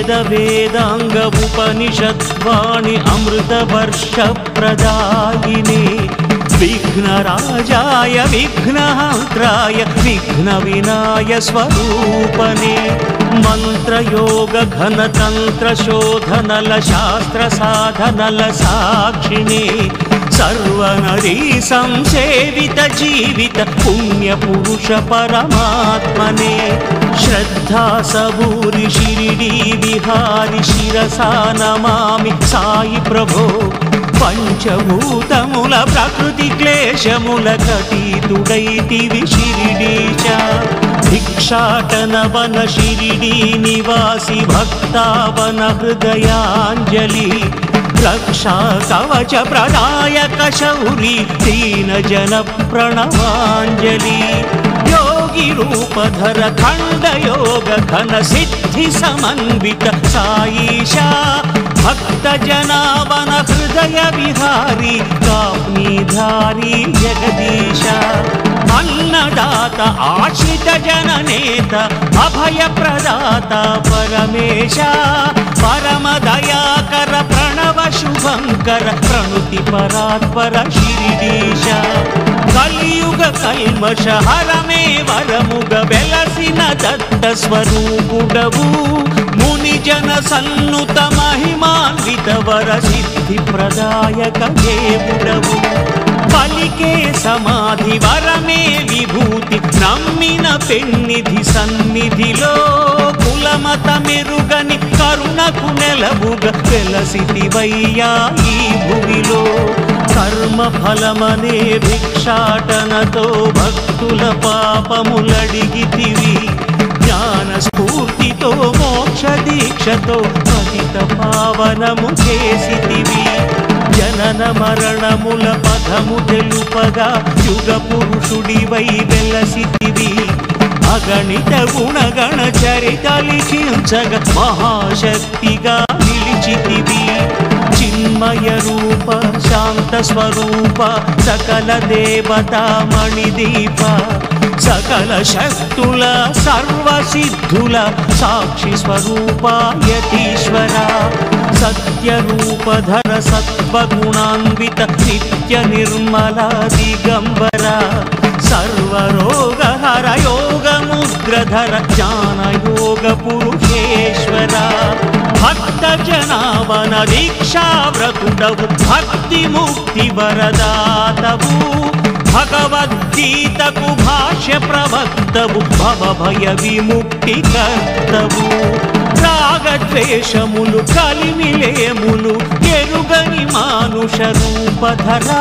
वेद वेदांग उपनिषद्वाणी अमृतवर्षप्रदायिने विघ्नराजाय विघ्नहन्त्राय विघ्नविनाय स्वरूपने मंत्रयोग घनतंत्र शोधनल शास्त्र साधनल साक्षिणे सर्वनरी संसेवित जीवित पुण्य पुरुष परमात्मने श्रद्धा सबूरि शिरिडी विहारि शिरसा नमामि साई प्रभो पंचभूतमुल प्रकृति क्लेशमुल कटीतुडैतिवि शिरिडीच भिक्षाटन वन शिरिडी निवासी भक्तावन हृदयाञ्जलि रक्षा कवच प्रदायक शौरी दीन जन प्रणवांजलि योगी रूपधर खंड योग घन सिद्धि समन्वित साईशा भक्त जनावन हृदय विहारी काप्नीधारी जगदीशा अन्नदाता आश्रित जननेता अभय प्रदाता परमेशा परम दयाकर प्रणव शुभंकर प्रणुति परात्पर शिरिडीशा कलियुग कल्मष हरमे वरमुग वेलसिन दत्त स्वरूपुडवु मुनि जन सन्नुत महिमान्वित वर सिद्धि प्रदायक देवुडवु पलिके समाधि वरमे विभूति नम्मिन पेन्निधि सन्निधिलो कुलमत मेरुगनि करुणकु नेलवुग वेलसितिवయ్యా ఈ భువిలో कर्म फलमने भिक्षाटनतो भक्तुल पापमुलडिगितिवि ज्ञान स्फूर्तितो मोक्ष दीक्षतो पतित पावनमु చేసితివి जनन मरणमुल पदमु తెలుపగా युग पुरुषुडिवै వెలసితివి अगणित गुणगण चरित लिखिंचग महाशक्तिगा निलिचितिవి चिन्मय रूप शांत स्वरूप सकल देवता मणिदीप सकल शक्तुल सर्व सिद्धुल साक्षि स्वरूप यतीश्वरा सत्य रूप धर सत्व गुणान्वित नित्य निर्मला दिगंबरा सर्व रोग हर योग मुद्रधर ज्ञान योग पुरुषेश्वरा भक्त जनावन दीक्षा व्रतुडवु भक्ति मुक्ति वरदातवु भगवद्गीतकु भाष्य प्रवक्तवु भव भय विमुक्ति कर्तवु रागद्वेषमुलु కలిమిలేములు ఎరుగని మానుష రూపధరా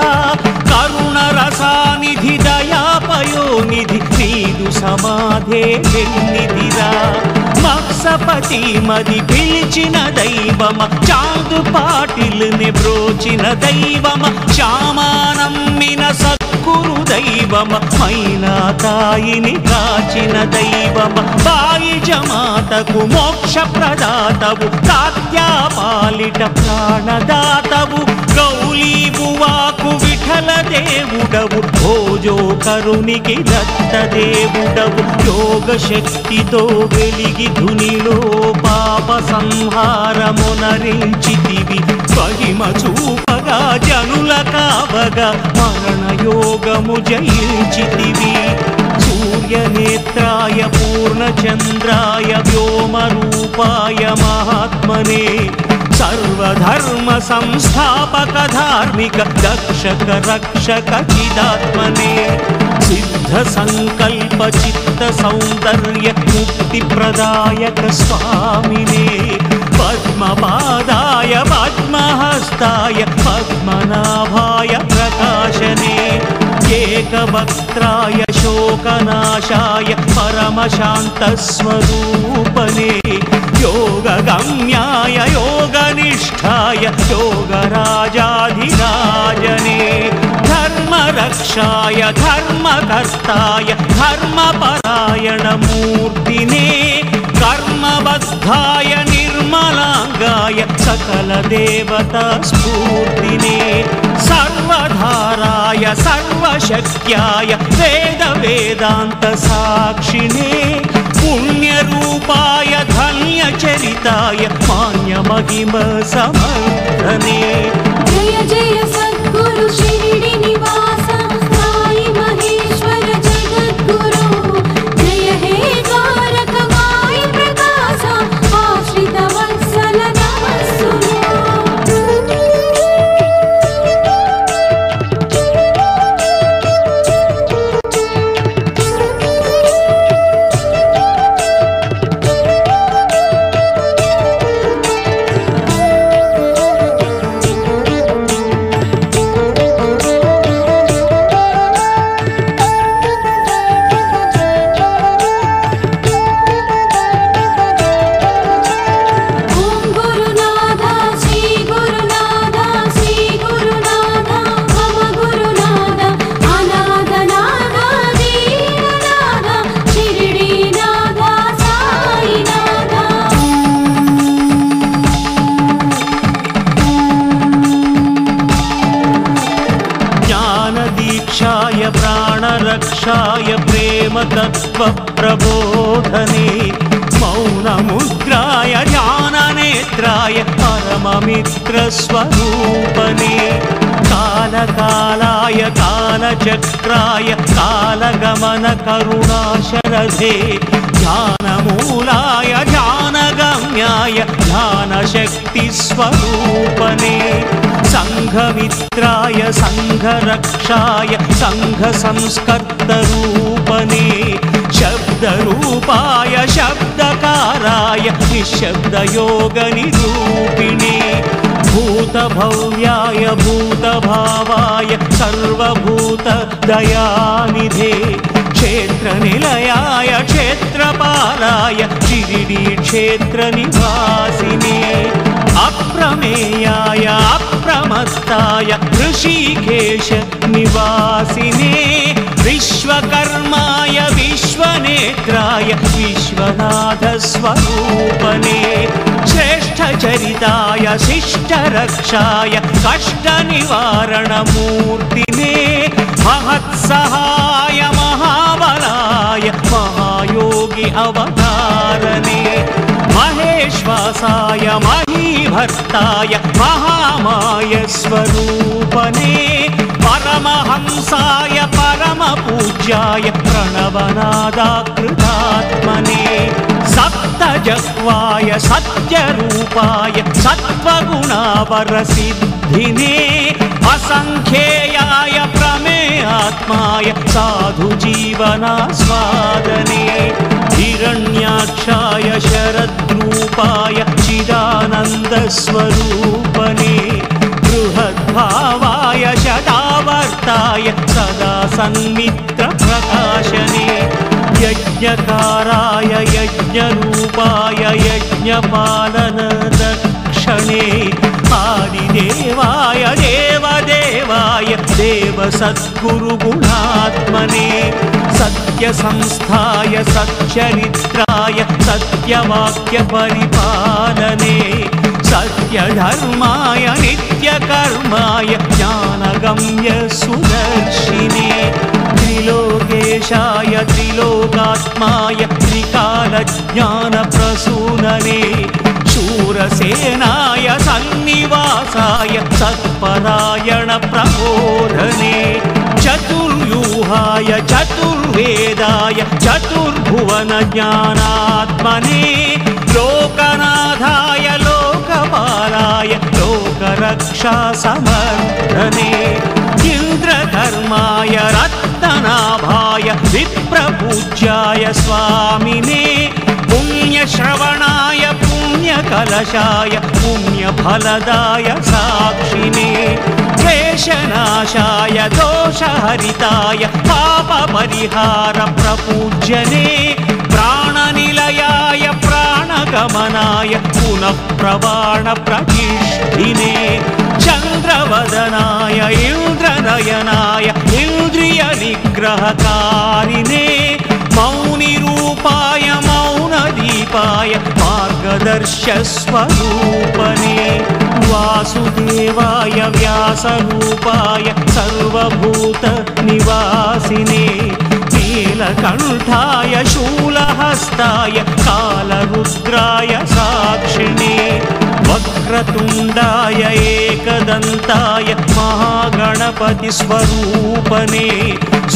కరుణ రసానిధి దయాపయోనిధి నీదు సమాధే వెన్నిదిరా మత్సపతి మది పిలిచిన దైవమ చాందు పాటిల్ని బ్రోచిన దైవమ శ్యామానమ్మిన సద్గురు దైవమ మైనా తాయిని కాచిన దైవమ బాయి జమాతకు మోక్ష ప్రదాతవు తాత్యా పాలిట ప్రాణదాతవు గౌళీ బువాకు విఠల దేవుడవు భోజో కరునికి దత్త దేవుడవు యోగ శక్తితో వెలిగి ధునిలో పాప సంహారమునరించితివి మహిమ చూపగా జనుల కావగా మరణ యోగము జయించితివి सूर्यनेत्राय पूर्णचन्द्राय व्योमरूपाय महात्मने सर्वधर्म संस्थापक धार्मिक दक्षक रक्षक चिदात्मने सिद्ध संकल्प चित्त सौंदर्य मुक्ति प्रदायक स्वामिने पद्मपादाय पद्महस्ताय पद्मनाभाय प्रकाशने एकवक्त्राय शोकनाशाय परमशान्तस्वरूपने योगगम्याय योगनिष्ठाय योगराजाधिराजने धर्मरक्षाय धर्मकर्ताय धर्मपरायणमूर्तिने कर्मबद्धाय निर्मलांगाय सकल देवता स्फूर्तिने सर्वधाराय सर्वशक्त्याय वेद वेदांत साक्षिणे पुण्यरूपाय धन्यचरिताय मान्यमहिम समर्धने जय जय सद्गुरु शिरडी निवास साई महेश्वर जगद्गुरु जय हे द्वारक माई प्रकाश आश्रित वत्सल नमस्सुनो प्राणरक्षाय प्रेम तत्व प्रबोधने मौनमुद्राय ध्याननेत्राय परममित्र स्वरूपने कालकालाय कालचक्राय कालगमन करुणाशरधे ध्यानमूलाय ध्यानगम्याय ध्यानशक्तिस्वरूपने संघमित्राय संघरक्षाय संघसंस्कर्तरूपने शब्दरूपाय शब्दकाराय निःशब्दयोगनिरूपिणे भूतभव्याय भूतभावाय सर्वभूतदयानिधे क्षेत्रनिलयाय क्षेत्रपालाय शिरिडी क्षेत्रनिवासिने अप्रमेयाय अप्रमत्ताय ऋषिकेश निवासिने विश्वकर्माय विश्वनेत्राय विश्वनाथ स्वरूपने श्रेष्ठचरिताय शिष्टरक्षाय कष्टनिवारणमूर्तिने महत्सहाय महाबलाय महायोगी अवतारने महेश्वासाय महीभर्ताय महामाय स्वरूपने परमहंसाय परमपूज्याय प्रणवनादाकृतात्मने सप्तजह्वाय सत्यरूपाय सत्त्वगुणावरसिद्धिने असंख्येयाय प्रमेयात्माय साधुजीवनास्वादने हिरण्याक्षाय शरद्रूपाय चिदानन्दस्वरूपने बृहद्भावाय शतावर्ताय सदा सन्मित्रप्रकाशने यज्ञकाराय यज्ञरूपाय यज्ञपालनदक्षणे आदिदेवाय देवदेवाय देवसद्गुरुगुणात्मने सत्यसंस्थाय सच्चरित्राय सत्यवाक्यपरिपालने सत्यधर्माय नित्यकर्माय ज्ञानगम्य सुदर्शिने त्रिलोकेशाय त्रिलोकात्माय त्रिकालज्ञानप्रसूनने शूरसेनाय सन्निवासाय सत्परायण प्रबोधने चतुर्व्यूहाय चतुर्वेदाय चतुर्भुवनज्ञानात्मने लोकनाथाय लोकपालाय लोकरक्षासमर्थने इन्द्रधर्माय रत्ननाभाय विप्रपूज्याय स्वामिने पुण्यश्रवणाय पुण्यकलशाय पुण्यफलदाय साक्षिणे क्लेशनाशाय दोषहरिताय पापपरिहार प्रपूज्यने प्राणनिलयाय प्राणगमनाय पुनः प्रवाणप्रतिष्ठिने चन्द्रवदनाय इन्द्रनयनाय इन्द्रियनिग्रहकारिणे मौनिरूपाय मौनदीपाय मार्गदर्शस्वरूपने वासुदेवाय व्यासरूपाय सर्वभूतनिवासिने नीलकण्ठाय शूलहस्ताय कालरुद्राय साक्षिणे वक्रतुण्डाय एकदन्ताय महागणपतिस्वरूपने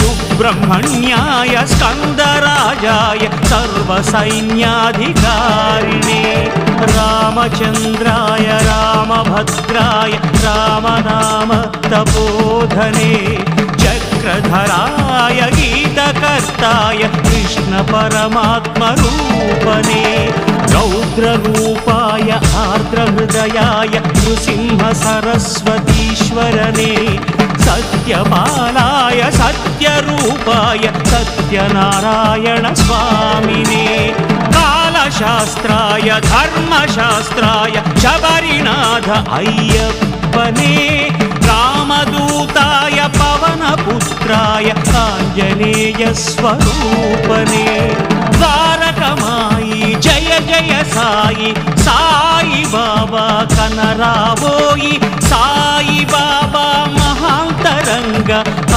सुब्रह्मण्याय स्कन्दराजाय सर्वसैन्याधिकारिणे रामचन्द्राय रामभद्राय रामनाम तपोधने चक्रधराय गीतकर्ताय कृष्णपरमात्मरूपने रौद्ररूपाय आर्द्रहृदयाय नृसिंहसरस्वतीश्वरने सत्यपालाय सत्यरूपाय सत्यनारायण स्वामिने कालशास्त्राय धर्मशास्त्राय शबरीनाथ अय्यप्पने रामदूताय पवनपुत्राय आञ्जनेयस्वरूपने द्वारकमायि जय जय साई साई बाबा कनरावोयि साई बाबा महान्तरंग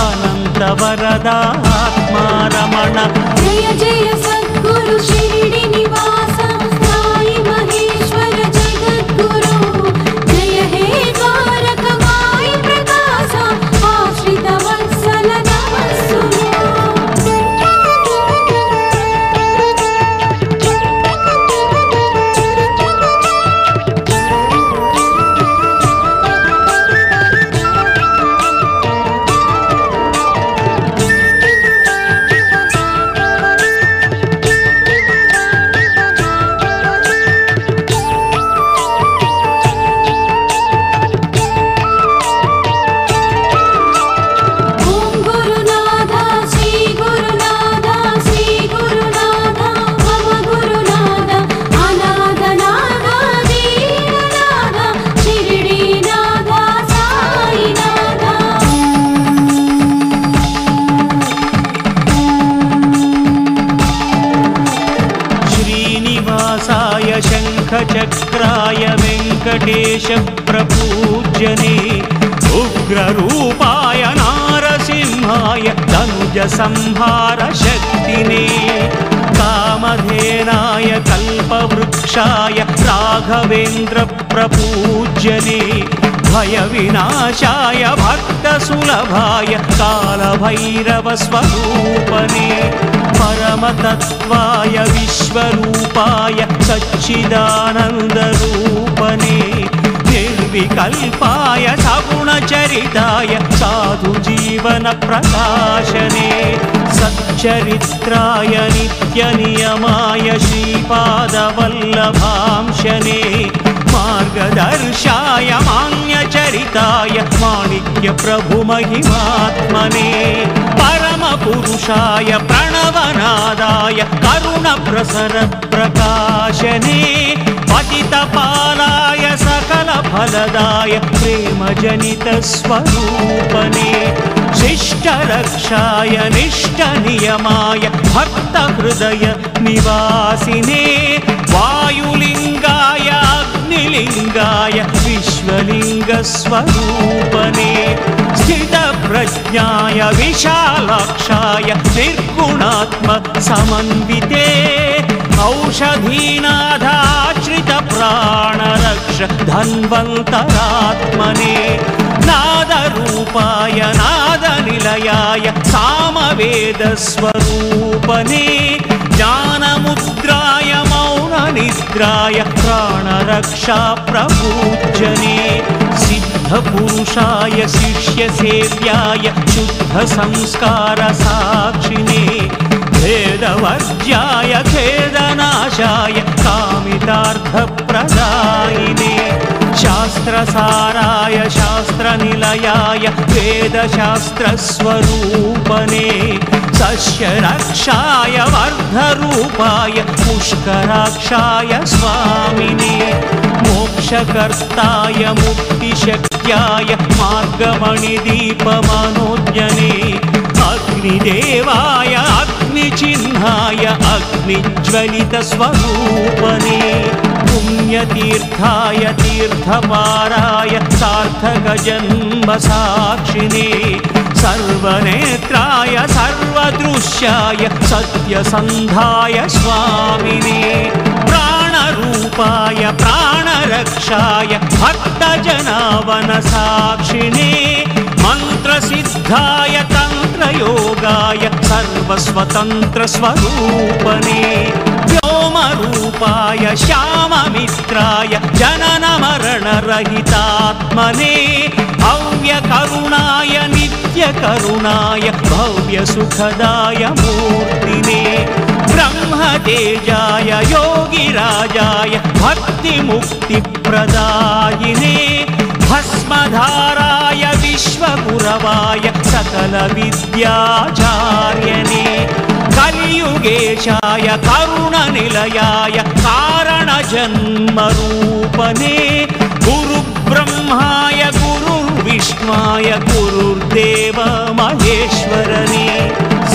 अनन्तवरदात्मा रमण जय जय सद्गुरु शिरडी निवास साई महेश्वर जगद्गुरु जय हे द्वारक माई प्रकाश आश्रित वत्सल नमस्सुनो चक्राय वेङ्कटेश प्रपूज्यने उग्ररूपाय नारसिंहाय तनुजसंहार शक्तिने कामधेनाय कल्पवृक्षाय राघवेन्द्र प्रपूज्यने भयविनाशाय भक्तसुलभाय कालभैरव स्वरूपने परमतत्त्वाय विश्वरूपाय सच्चिदानन्दरूपने निर्विकल्पाय सगुणचरिताय साधुजीवनप्रकाशने सच्चरित्राय नित्यनियमाय श्रीपादवल्लभांशने मार्गदर्शाय मान्यचरिताय माणिक्यप्रभुमहिमात्मने परमपुरुषाय प्रणवनादाय करुणप्रसर प्रकाशने पतितपालाय सकलफलदाय प्रेमजनितस्वरूपने शिष्टरक्षाय निष्ठनियमाय भक्तहृदय निवासिने वायुलिङ्गाय अग्निलिङ्गाय विश्वलिङ्गस्वरूपने स्थितप्रज्ञाय विशालाक्षाय निर्गुणात्म समन्विते औषधीनाथाश्रितप्राणरक्ष धन्वन्तरात्मने नादरूपाय नादनिलयाय सामवेदस्वरूपने ज्ञानमुद्राय मौननिद्राय प्राणरक्षा प्रपूज्यने सिद्धपुरुषाय शिष्यसेव्याय शुद्धसंस्कारसाक्षिणे भेदवर्ज्याय खेदनाशाय कामितार्थप्रदायिने शास्त्रसाराय शास्त्रनिलयाय वेदशास्त्रस्वरूपने सस्यरक्षाय वर्धरूपाय पुष्कराक्षाय स्वामिने मोक्षकर्ताय मुक्तिशक्त्याय मार्गमणिदीपमनोज्ञने अग्निदेवाय अग्निचिह्नाय अग्निज्वलितस्वरूपने पुण्यतीर्थाय तीर्थपाराय सार्थकजन्मसाक्षिणे सर्वनेत्राय सर्वदृश्याय सत्यसन्धाय स्वामिने प्राणरूपाय प्राणरक्षाय भक्तजनावनसाक्षिणे मन्त्रसिद्धाय तन्त्रयोगाय सर्वस्वतन्त्रस्वरूपने व्योमरूपाय श्याममित्राय जननमरणरहितात्मने अव्यकरुणाय नित्यकरुणाय भव्यसुखदाय मूर्तिने ब्रह्मतेजाय योगिराजाय भक्तिमुक्तिप्रदायिने भस्मधाराय विश्वगुरवाय सकलविद्याचार्यने कलियुगेशाय करुणनिलयाय कारणजन्मरूपने गुरुब्रह्माय गुरुर्विष्णुवाय गुरुर्देव महेश्वरने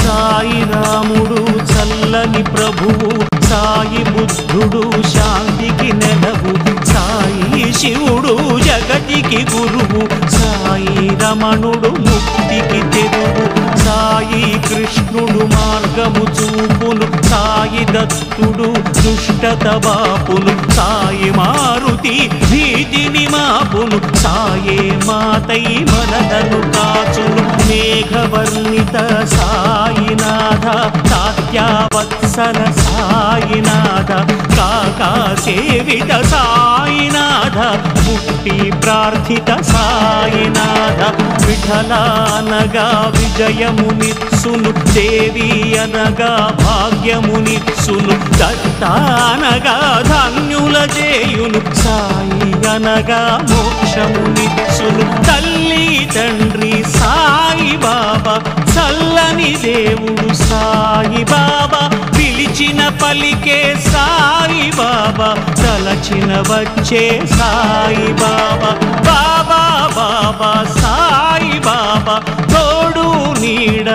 साई रामुडु चल्లని ప్రభువు సాయి బుద్ధుడు శాంతికి నెలవు సాయి శివుడు జగతికి గురువు సాయి రమణుడు ముక్తికి తెరువు సాయి కృష్ణుడు మార్గము చూపును సాయి దత్తుడు దుష్టత బాపును సాయి మారుతి భీతిని మాపును సాయే మాతై మనలను కాచును మేఘవర్ణిత సాయినాథ సాత్యావత్సల సాయినాథ కాకా సేవిత సాయినాథ ముక్తి ప్రార్థిత సాయినాథ విఠలానగా విజయమునిత్సును దేవి అనగా భాగ్యమునిత్సును దత్తానగా ధన్యుల చేయును సాయి అనగా మోక్షమునిత్సును తల్లి తండ్రి సాయి బాబా చల్లని దేవుడు సాయి బాబా పిలిచిన పలికే సాయి బాబా తలచిన వచ్చే సాయి బాబా బాబా బాబా సాయి బాబా తోడు నీడ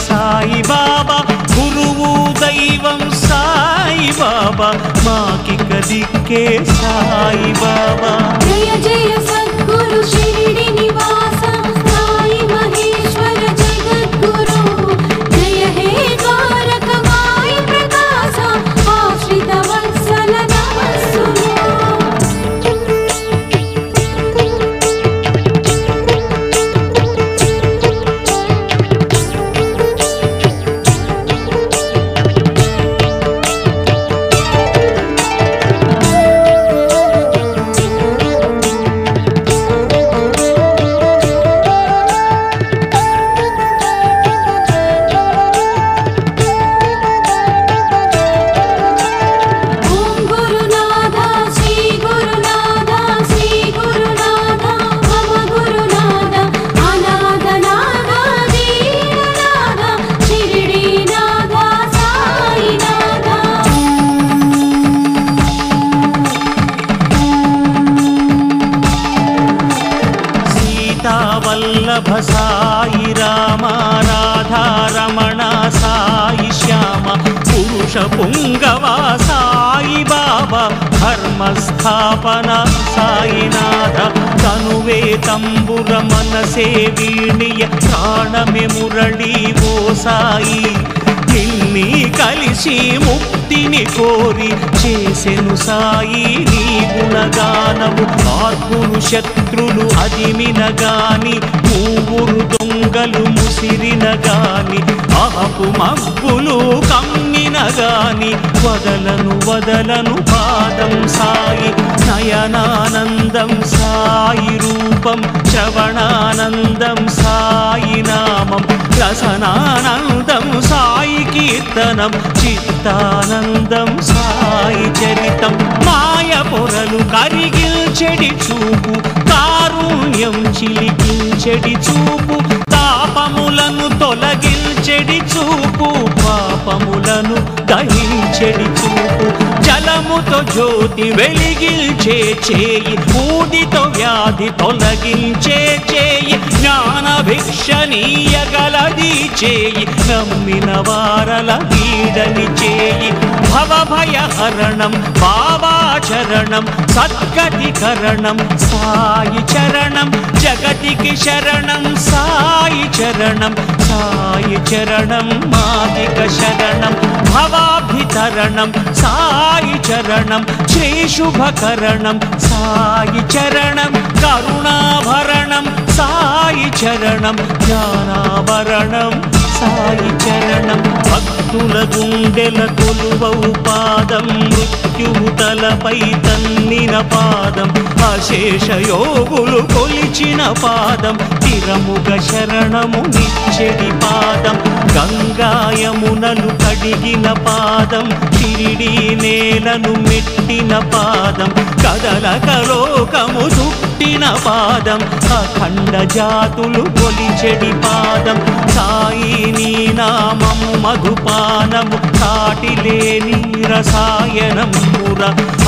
సాయి బాబా గురువు దైవం సాయి బాబా మాకిక దిక్కే సాయి బాబా జయ జయ సద్గురు షిరిడి నివాస సాయి మహేశ్వర జగద్గురు జయ హే ద్వారకమాయి ప్రకాశ ఆశ్రిత వత్సల నమస్సును వల్లభ సాయి రామ రాధా రమణ సాయి శ్యామ పురుష పుంగవ సాయి బాబా ధర్మస్థాపన సాయినాథ తనువే తంబుర మనసే వీణియ ప్రాణమే మురళి ఓ సాయి నిన్ని కలిసి ముక్తిని కోరి చేసెను సాయి నీ గుణగానము ఆర్పులు శత్రులు అదిమిన గాని మూవురు దొంగలు ముసిరిన గాని ఆపు మబ్బులు కమ్మిన గాని వదలను పాదం సాయి నయనానందం సాయి రూపం శ్రవణానందం సాయి నామం రసనానందం సాయి కీర్తనం చిత్తానందం సాయి చరితం మాయ పొరలు కరిగిల్చెడి చూపు కారుణ్యం చిలికించెడి చూపు తాపములను తొలగించెడి చూపు పాపములను దహించెడి చూపు జలముతో జ్యోతి వెలిగిల్చే చేయి ఊదితో వ్యాధి తొలగించే చేయి జ్ఞాన భిక్షనీయగలది చేయి నమ్మిన వారల వీడని చేయి భవభయహరణం బాబాచరణం సద్గతికరణం సాయి చరణం జగతికి శరణం సాయి చరణం సాయి చరణం మాదిక శరణం భవాభితరణం సాయి చరణం శ్రీశుభకరణం సాయి చరణం కరుణాభరణం సాయి చరణం జ్ఞానాభరణం సాయి చరణం భక్తుల గుండెల కొలువౌ పాదం మృత్యువు తలపై తన్నిన పాదం అశేష యోగులు కొలిచిన పాదం తిరముగ శరణము నిచ్చెడి పాదం గంగాయమునలు కడిగిన పాదం షిరిడి నేలను మెట్టిన పాదం కదలక లోకము చుట్టిన పాదం అఖండ జాతులు కొలిచెడి పాదం సాయి నీ నామము మధుపానము సాటిలేని రసాయనముర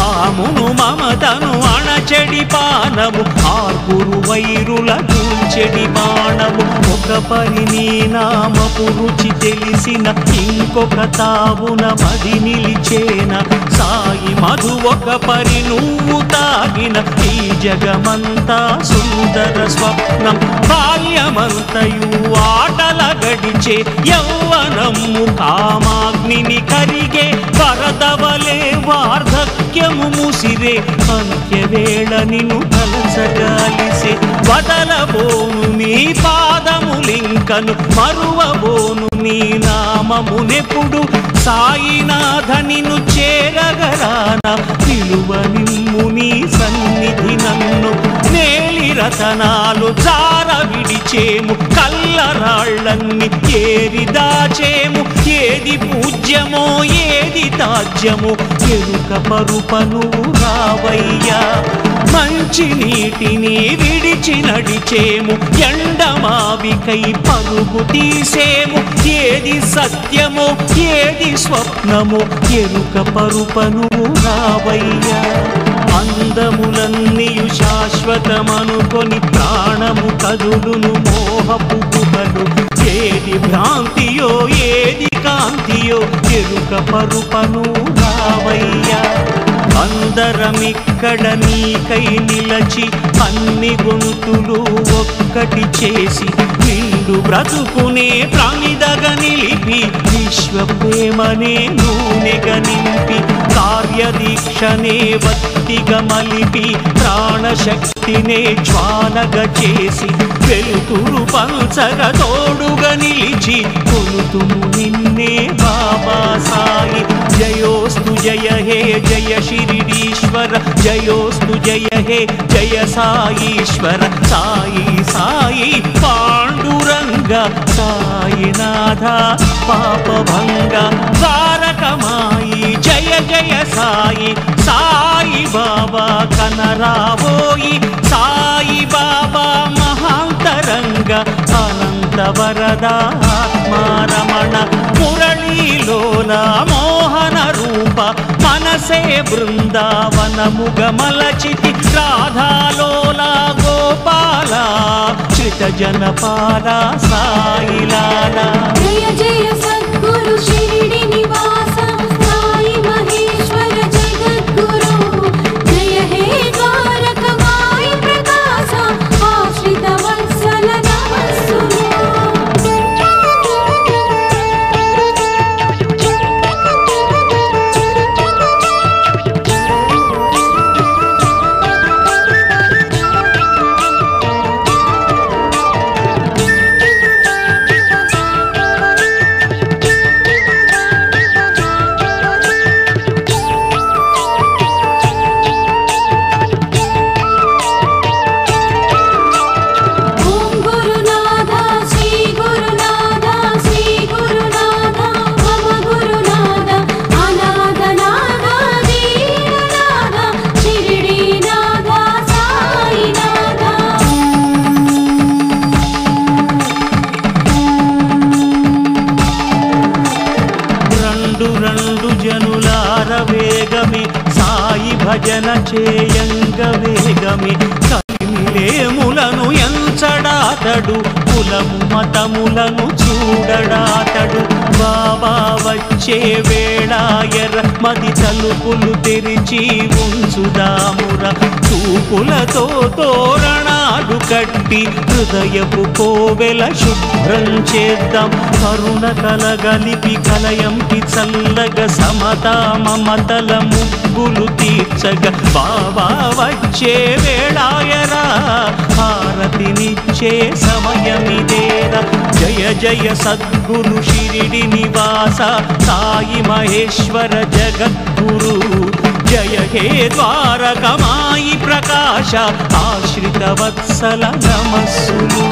ఆమును మమతను అణచెడి పానము ఆర్పురు వైరుల కూల్చెడి బాణము ఒక పరి నీ నామపు రుచి తెలిసిన ఇంకొక తావున మది నిలిచేన సాయి మధు ఒక పరి నువ్వు తాగిన ఈ జగమంతా సుందర స్వప్నం బాల్యమంతయు ఆటల గడిచే యౌవనము కామాగ్నిని కరిగే వరదవలే వార్ధక్యము ముసిరే అంత్యవేళ నిన్ను తలసగాలిసే వదలబోను నీ పాదములింకను మరువబోను నీ నామమునెప్పుడు సాయినాథ నిన్ను చేరగరాన నిలువ నిమ్ము నీ సన్నిధి నన్ను నేలి రతనాలు జార విడిచేము కల్లరాళ్ళన్ని ఏరి దాచేము ఏది పూజ్యమో ఏది తాజ్యమో ఎరుక పరుపను రావయ్యా మంచి నీటిని విడిచి నడిచేము ఎండమావికై పరుగు తీసేము ఏది సత్యమో ఏది స్వప్నమో ఎరుక పరుపను రావయ్యా అందములన్నీయు శాశ్వతమనుకొని ప్రాణము కదులును మోహపు గుహలు ఏది భ్రాంతియో ఏది కాంతియో ఎరుక పరుపను రావయ్యా అందరమిక్కడ నీకై నిలచి అన్ని గొంతులు ఒక్కటి చేసి నిండు బ్రతుకునే ప్రాణిదగ నిలిపి విశ్వ ప్రేమనే నూనెగ నింపి కార్యదీక్షనే వత్తిగా మలిపి ప్రాణశక్తినే జ్వాలగ చేసి వెలుతురు పంచగ తోడుగా నిలిచి కొలుతుము నిన్నే బాబా సాయి జయోస్తు జయ హే జయ శిరిడీశ్వర జయోస్తు జయ హే జయ సాయీశ్వర సాయి సాయి పాండురంగ సాయినాథ పాపభంగ ద్వారకమాయి జయ జయ సాయి సాయి బాబా కనరావోయి సాయి బాబా మహాంతరంగ అనంత వరదా ఆత్మారమణ మురళీలోల మోహన రూప మనసే బృందావనముగ మలచితి రాధాలోల గోపాల శ్రిత జనపాల సాయిలాల జయ జయ సద్గురు షిరిడి నివాస సాయి మహేశ్వర జగద్గురు జయ హే ద్వారకమాయి ప్రకాశ ఆశ్రిత వత్సల నమస్సును భజన చేయంగ వేగమి కలిమిలేములను ఎంచడాతడు కులము మతములను చూడడాతడు బాబా వచ్చే వేళాయర మది తలుపులు తెరిచి ఉంచుదామురా చూపులతో తోరణాలు కట్టి హృదయపు కోవెల శుభ్రం చేద్దాం కరుణ కలగలిపి కలయంకి చల్లగా సమతా మమతల ముగ్గులు తీర్చగా బాబా వచ్చే వేళాయరా హారతినిచ్చే సమయమిదేరా జయ జయ సద్గురు షిరిడి నివాస సాయి మహేశ్వర జగద్గురు జయ హే ద్వారకమాయి ప్రకాశ ఆశ్రిత వత్సల నమస్సులు